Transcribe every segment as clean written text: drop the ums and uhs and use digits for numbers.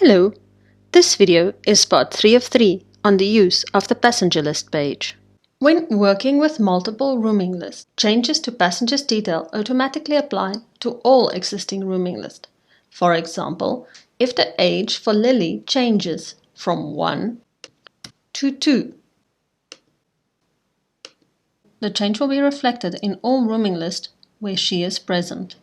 Hello, this video is part 3 of 3 on the use of the passenger list page. When working with multiple rooming lists, changes to passengers detail automatically apply to all existing rooming lists. For example, if the age for Lily changes from 1 to 2, the change will be reflected in all rooming lists where she is present.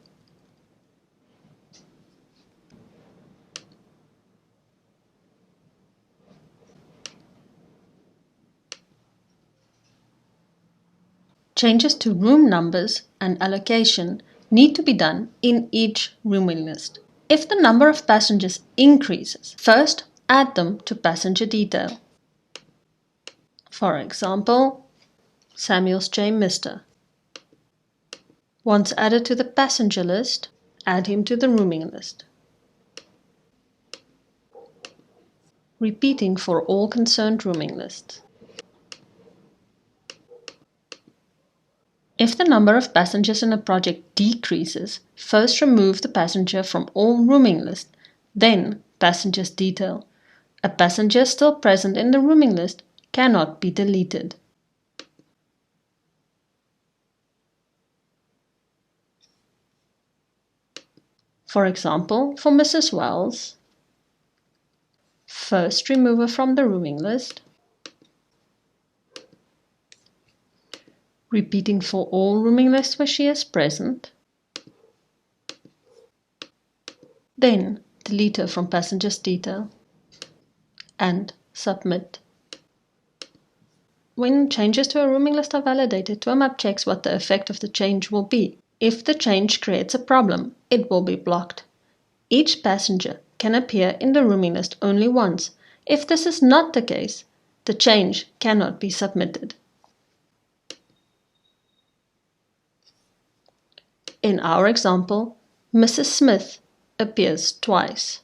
Changes to room numbers and allocation need to be done in each rooming list. If the number of passengers increases, first add them to passenger detail. For example, Samuels J. Mister. Once added to the passenger list, add him to the rooming list. Repeating for all concerned rooming lists. If the number of passengers in a project decreases, first remove the passenger from all rooming lists, then passengers detail. A passenger still present in the rooming list cannot be deleted. For example, for Mrs. Wells, first remove her from the rooming list, repeating for all rooming lists where she is present, then delete her from passengers detail, and submit. When changes to a rooming list are validated, TOEMAP checks what the effect of the change will be. If the change creates a problem, it will be blocked. Each passenger can appear in the rooming list only once. If this is not the case, the change cannot be submitted. In our example, Mrs. Smith appears twice.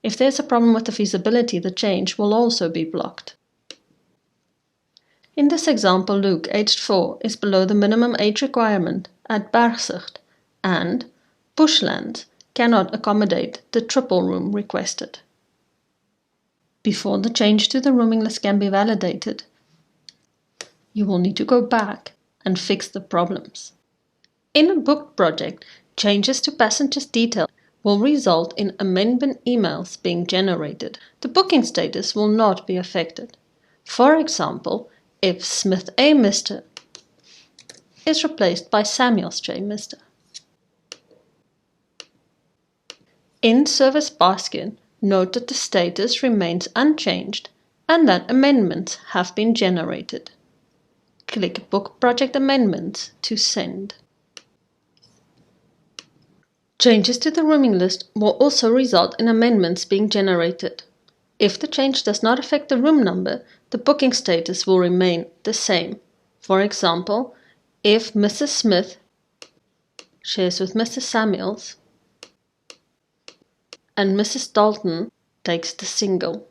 If there's a problem with the feasibility, the change will also be blocked. In this example, Luke, aged 4, is below the minimum age requirement at Bergzicht, and Bushlands cannot accommodate the triple room requested. Before the change to the rooming list can be validated, you will need to go back and fix the problems. In a booked project, changes to passengers' detail will result in amendment emails being generated. The booking status will not be affected. For example, if Smith A. Mister is replaced by Samuels J. Mister. In Service Basket, note that the status remains unchanged and that amendments have been generated. Click Book Project Amendments to send. Changes to the rooming list will also result in amendments being generated. If the change does not affect the room number, the booking status will remain the same. For example, if Mrs. Smith shares with Mr. Samuels and Mrs. Dalton takes the single.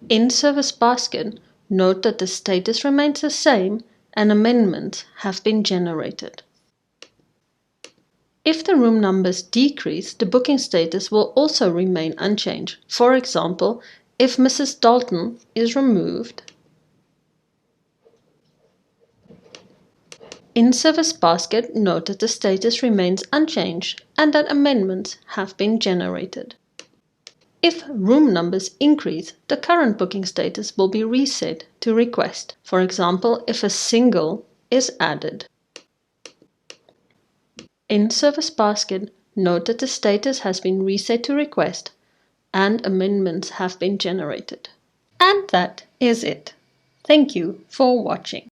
In Service Basket, note that the status remains the same and amendments have been generated. If the room numbers decrease, the booking status will also remain unchanged. For example, if Mrs. Dalton is removed, in Service Basket, note that the status remains unchanged and that amendments have been generated. If room numbers increase, the current booking status will be reset to request. For example, if a single is added. In Service Basket, note that the status has been reset to request and amendments have been generated. And that is it. Thank you for watching.